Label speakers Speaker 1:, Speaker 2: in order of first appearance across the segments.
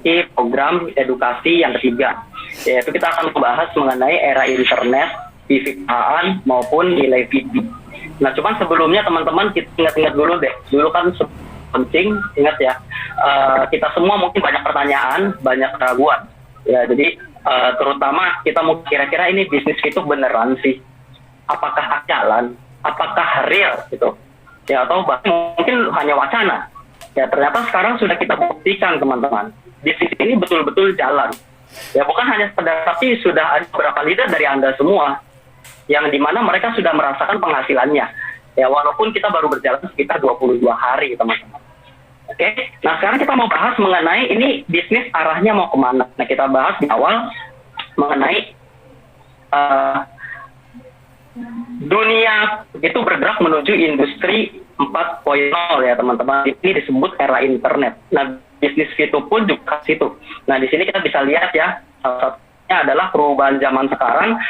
Speaker 1: memasuki program edukasi yang ketiga, yaitu kita akan membahas mengenai era internet, perusahaan maupun nilai PD. Nah, cuman sebelumnya teman-teman kita ingat-ingat dulu deh. Dulu kan penting, ingat ya, kita semua mungkin banyak pertanyaan, banyak keraguan. Ya, jadi terutama kita mau kira-kira ini bisnis itu beneran sih? Apakah jalan? Apakah real gitu? Ya, atau bahkan mungkin hanya wacana. Ya, ternyata sekarang sudah kita buktikan teman-teman, bisnis ini betul-betul jalan. Ya, bukan hanya sekedar, tapi sudah ada beberapa leader dari Anda semua yang dimana mereka sudah merasakan penghasilannya. Ya, walaupun kita baru berjalan sekitar 22 hari teman-teman. Oke, nah sekarang kita mau bahas mengenai ini bisnis arahnya mau kemana. Nah, kita bahas di awal mengenai dunia itu bergerak menuju industri 4.0 ya teman-teman. Ini disebut era internet. Nah, bisnis itu pun juga situ. Nah, di sini kita bisa lihat ya, salah satunya adalah perubahan zaman sekarang,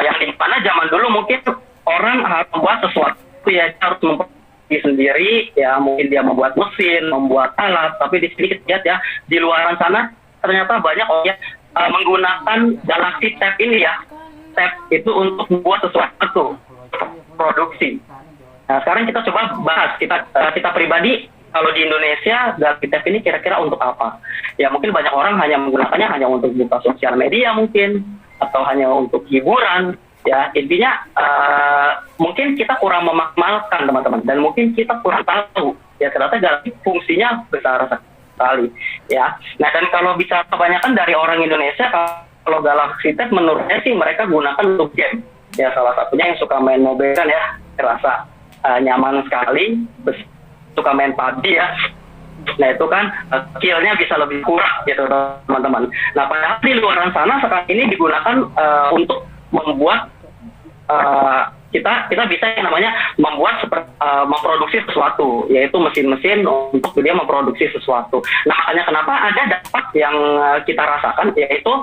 Speaker 1: yang di mana zaman dulu mungkin orang harus membuat sesuatu ya, harus memproduksi sendiri ya, mungkin dia membuat mesin, membuat alat, tapi di sini kita lihat ya, di luaran sana ternyata banyak orang yang menggunakan Galaxy Tab ini ya, Tab itu untuk membuat sesuatu produksi. Nah, sekarang kita coba bahas kita pribadi, kalau di Indonesia Galaxy Tab ini kira-kira untuk apa? Ya, mungkin banyak orang hanya menggunakannya hanya untuk buka sosial media mungkin, atau hanya untuk hiburan. Ya, intinya mungkin kita kurang memaksimalkan teman-teman, dan mungkin kita kurang tahu ya ternyata Galaxy fungsinya besar sekali ya. Nah, dan kalau bisa kebanyakan dari orang Indonesia, kalau Galaxy Tab menurut saya sih mereka gunakan untuk game ya, salah satunya yang suka main mobile kan ya, terasa nyaman sekali, suka main PUBG ya. Nah, itu kan skill-nya bisa lebih kurang gitu teman-teman. Nah, padahal di luar sana sekarang ini digunakan untuk membuat kita bisa yang namanya memproduksi sesuatu, yaitu mesin-mesin untuk dia memproduksi sesuatu. Nah, makanya kenapa ada dampak yang kita rasakan, yaitu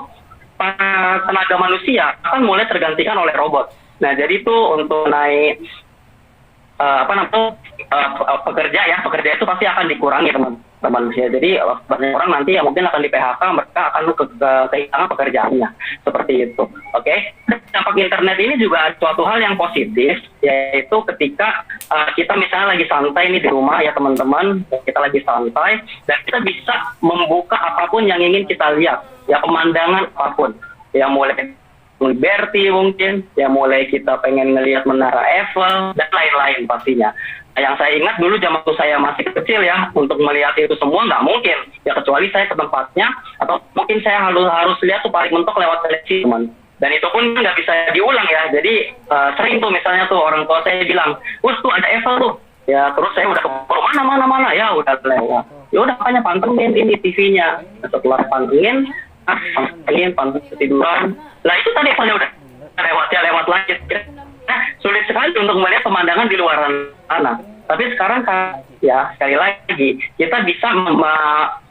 Speaker 1: para tenaga manusia akan mulai tergantikan oleh robot. Nah, jadi itu untuk naik pekerja itu pasti akan dikurangi teman-teman ya. Jadi banyak orang nanti yang mungkin akan di PHK, mereka akan kehilangan pekerjaannya seperti itu. Oke. Dampak internet ini juga ada suatu hal yang positif, yaitu ketika kita misalnya lagi santai nih di rumah ya teman-teman, kita lagi santai dan kita bisa membuka apapun yang ingin kita lihat ya, pemandangan apapun ya, mulai Liberty mungkin, ya mulai kita pengen ngelihat Menara Eiffel, dan lain-lain pastinya. Nah, yang saya ingat dulu zaman saya masih kecil ya, untuk melihat itu semua nggak mungkin. Ya kecuali saya ke tempatnya, atau mungkin saya harus lihat tuh paling mentok lewat televisi, teman. Dan itu pun nggak bisa diulang ya, jadi sering tuh misalnya tuh orang tua saya bilang, tuh ada Eiffel tuh. Ya terus saya udah keburu mana, ya udah lewat. Ya udah makanya pantengin ini TV-nya. Nah, setelah pantengin ketiduran. Lah itu tadi Evelnya udah lewat lagi. Nah, sulit sekali untuk melihat pemandangan di luar sana. Tapi sekarang ya sekali lagi kita bisa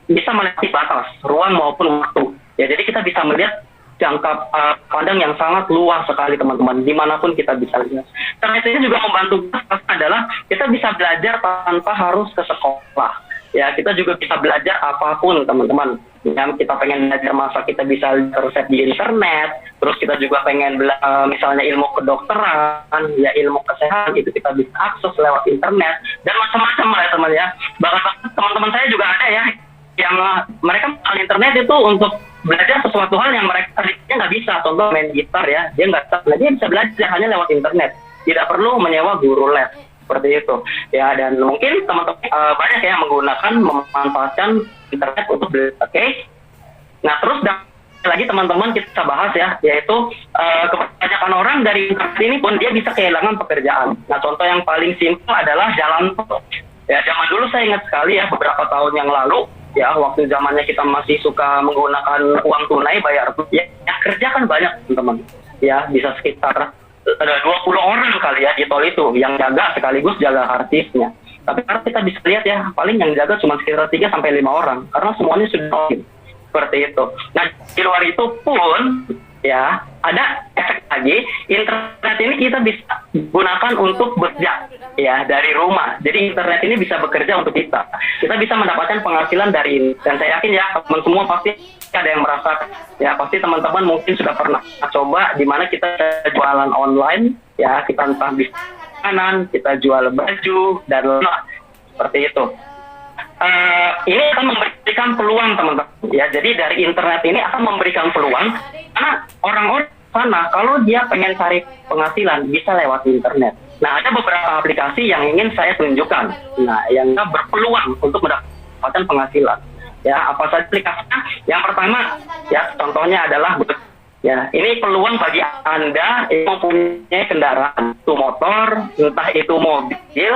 Speaker 1: melewati batas ruang maupun waktu. Ya, jadi kita bisa melihat jangka pandang yang sangat luas sekali teman-teman, dimanapun kita bisa lihat. Karena itu juga membantu kita adalah kita bisa belajar tanpa harus ke sekolah. Ya, kita juga bisa belajar apapun teman-teman. Yang kita pengen belajar masak, kita bisa resep di internet. Terus kita juga pengen misalnya ilmu kedokteran, ya ilmu kesehatan, itu kita bisa akses lewat internet. Dan macam-macam lah ya teman ya. Bahkan teman-teman saya juga ada ya, yang mereka menggunakan internet itu untuk belajar sesuatu hal yang mereka tadinya nggak bisa. Contoh main gitar ya, dia bisa belajar hanya lewat internet. Tidak perlu menyewa guru les. Seperti itu ya, dan mungkin teman-teman banyak yang memanfaatkan internet untuk belajar. Oke. Nah, terus lagi teman-teman kita bahas ya, yaitu kebanyakan orang dari internet ini pun dia bisa kehilangan pekerjaan. Nah, contoh yang paling simpel adalah jalan tol. Ya, zaman dulu saya ingat sekali ya, beberapa tahun yang lalu ya, waktu zamannya kita masih suka menggunakan uang tunai bayar ya, kerja kan banyak teman-teman ya, bisa sekitar ada 20 orang kali ya di tol itu yang jaga sekaligus jaga artisnya. Tapi karena kita bisa lihat ya, paling yang jaga cuma sekitar 3-5 orang karena semuanya sudah login. Seperti itu. Nah, di luar itu pun ya ada efek lagi, internet ini kita bisa gunakan untuk bekerja ya dari rumah. Jadi internet ini bisa bekerja untuk kita. Kita bisa mendapatkan penghasilan dari ini. Dan saya yakin ya teman semua pasti ada yang merasa, ya pasti teman-teman mungkin sudah pernah coba di mana kita jualan online, ya kita entah di kanan, kita jual baju dan lain-lain seperti itu. Ini akan memberikan peluang teman-teman. Ya, jadi dari internet ini akan memberikan peluang karena orang-orang sana kalau dia pengen cari penghasilan bisa lewat internet. Nah, ada beberapa aplikasi yang ingin saya tunjukkan. Nah, yang berpeluang untuk mendapatkan penghasilan. Ya, apa saja aplikasinya? Yang pertama, ya contohnya adalah ya, ini peluang bagi Anda yang mempunyai kendaraan, itu motor, entah itu mobil,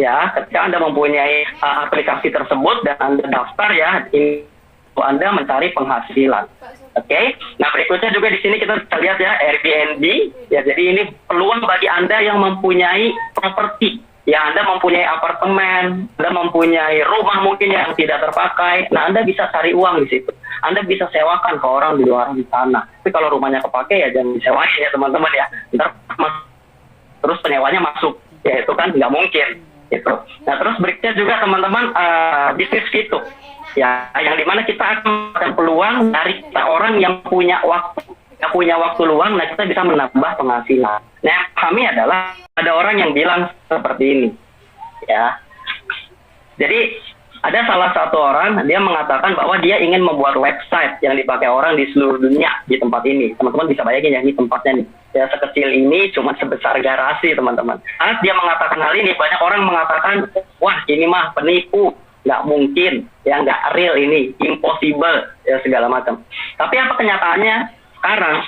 Speaker 1: ya, ketika Anda mempunyai aplikasi tersebut dan Anda daftar ya, ini Anda mencari penghasilan. Oke, nah berikutnya juga di sini kita bisa lihat ya Airbnb, ya jadi ini peluang bagi Anda yang mempunyai properti, ya Anda mempunyai apartemen, Anda mempunyai rumah mungkin yang tidak terpakai, nah Anda bisa cari uang di situ, Anda bisa sewakan ke orang di luar di sana. Tapi kalau rumahnya kepake ya jangan disewain ya teman-teman ya, ntar terus penyewanya masuk, ya itu kan nggak mungkin. Gitu. Nah terus berikutnya juga teman-teman bisnis itu. Ya, yang dimana kita akan mendapatkan peluang dari orang yang punya waktu luang, nah kita bisa menambah penghasilan. Nah, yang kami adalah ada orang yang bilang seperti ini, ya. Jadi ada salah satu orang dia mengatakan bahwa dia ingin membuat website yang dipakai orang di seluruh dunia di tempat ini. Teman-teman bisa bayangin ya ini tempatnya nih. Ya sekecil ini cuma sebesar garasi teman-teman. Saat dia mengatakan hal ini banyak orang mengatakan wah ini mah penipu. Nggak mungkin, ya nggak real ini, impossible, ya segala macam. Tapi apa kenyataannya sekarang?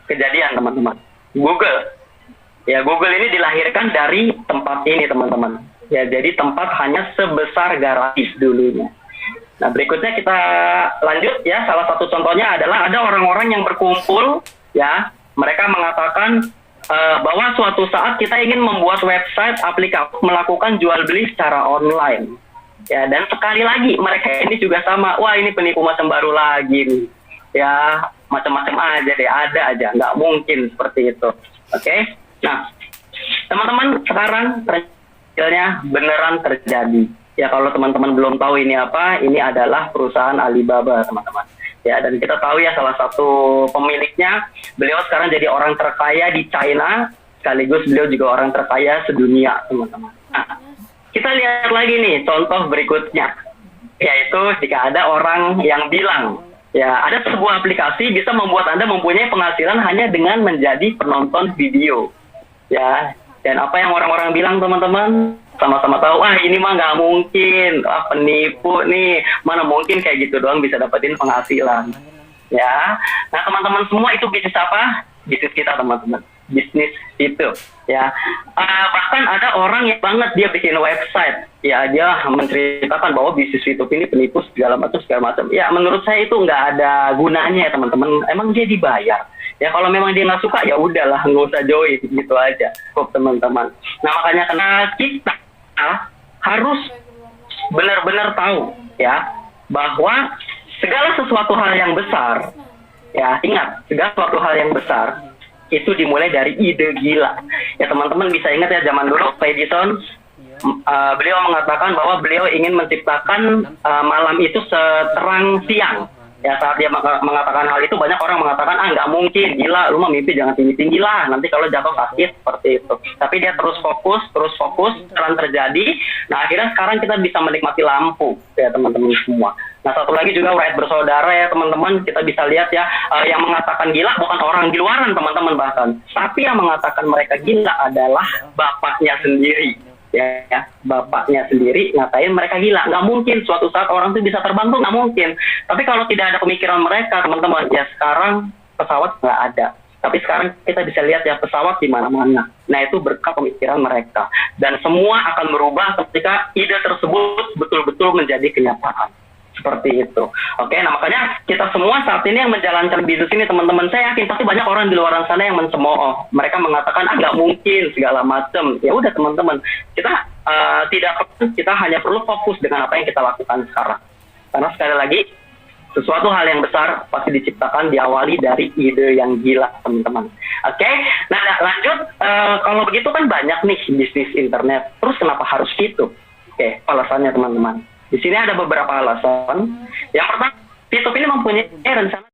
Speaker 1: Kejadian teman-teman. Google ini dilahirkan dari tempat ini teman-teman. Ya jadi tempat hanya sebesar garasi dulunya. Nah berikutnya kita lanjut ya. Salah satu contohnya adalah ada orang-orang yang berkumpul, ya mereka mengatakan bahwa suatu saat kita ingin membuat website aplikasi melakukan jual beli secara online. Ya, dan sekali lagi mereka ini juga sama, wah ini penipu macam baru lagi nih. Ya, macam-macam aja deh, ada aja, nggak mungkin seperti itu. Oke? Nah, teman-teman sekarang realnya beneran terjadi. Ya, kalau teman-teman belum tahu ini apa, ini adalah perusahaan Alibaba, teman-teman. Ya, dan kita tahu ya salah satu pemiliknya, beliau sekarang jadi orang terkaya di China, sekaligus beliau juga orang terkaya sedunia, teman-teman. Nah, kita lihat lagi nih contoh berikutnya, yaitu jika ada orang yang bilang, ya ada sebuah aplikasi bisa membuat Anda mempunyai penghasilan hanya dengan menjadi penonton video, ya. Dan apa yang orang-orang bilang teman-teman, sama-sama tahu, ini mah nggak mungkin, penipu nih, mana mungkin kayak gitu doang bisa dapetin penghasilan, ya. Nah teman-teman semua itu bisnis apa? Bisnis kita teman-teman. Bisnis itu ya bahkan ada orang yang banget dia bikin website ya dia menceritakan bahwa bisnis YouTube ini penipu segala macam ya menurut saya itu nggak ada gunanya ya teman-teman, emang dia dibayar ya kalau memang dia nggak suka ya udahlah nggak usah join gitu aja kok teman-teman. Nah makanya karena kita harus benar-benar tahu ya bahwa segala sesuatu hal yang besar ya ingat segala sesuatu hal yang besar itu dimulai dari ide gila. Ya teman-teman bisa ingat ya zaman dulu Edison, beliau mengatakan bahwa beliau ingin menciptakan malam itu seterang siang. Ya saat dia mengatakan hal itu banyak orang mengatakan nggak mungkin, gila, lu mah mimpi jangan tinggi-tinggi lah, nanti kalau jatuh sakit seperti itu. Tapi dia terus fokus, jalan terjadi. Nah akhirnya sekarang kita bisa menikmati lampu ya teman-teman semua. Nah satu lagi juga Wright bersaudara ya teman-teman, kita bisa lihat ya yang mengatakan gila bukan orang di luaran teman-teman bahkan, tapi yang mengatakan mereka gila adalah bapaknya sendiri. Ya, bapaknya sendiri ngatain mereka gila. Nggak mungkin suatu saat orang itu bisa terbang tuh, nggak mungkin. Tapi kalau tidak ada pemikiran mereka teman-teman, ya sekarang pesawat nggak ada. Tapi sekarang kita bisa lihat ya pesawat di mana-mana. Nah itu berkat pemikiran mereka. Dan semua akan berubah ketika ide tersebut betul-betul menjadi kenyataan. Seperti itu. Oke, nah makanya kita semua saat ini yang menjalankan bisnis ini teman-teman, saya yakin pasti banyak orang di luar sana yang mencemooh. Mereka mengatakan nggak mungkin segala macam. Ya udah teman-teman, kita kita hanya perlu fokus dengan apa yang kita lakukan sekarang. Karena sekali lagi Sesuatu hal yang besar pasti diciptakan diawali dari ide yang gila, teman-teman. Oke, nah lanjut. Kalau begitu kan banyak nih bisnis internet. Terus kenapa harus gitu? Oke, alasannya teman-teman. Di sini ada beberapa alasan. Yang pertama, YouTube ini mempunyai rencana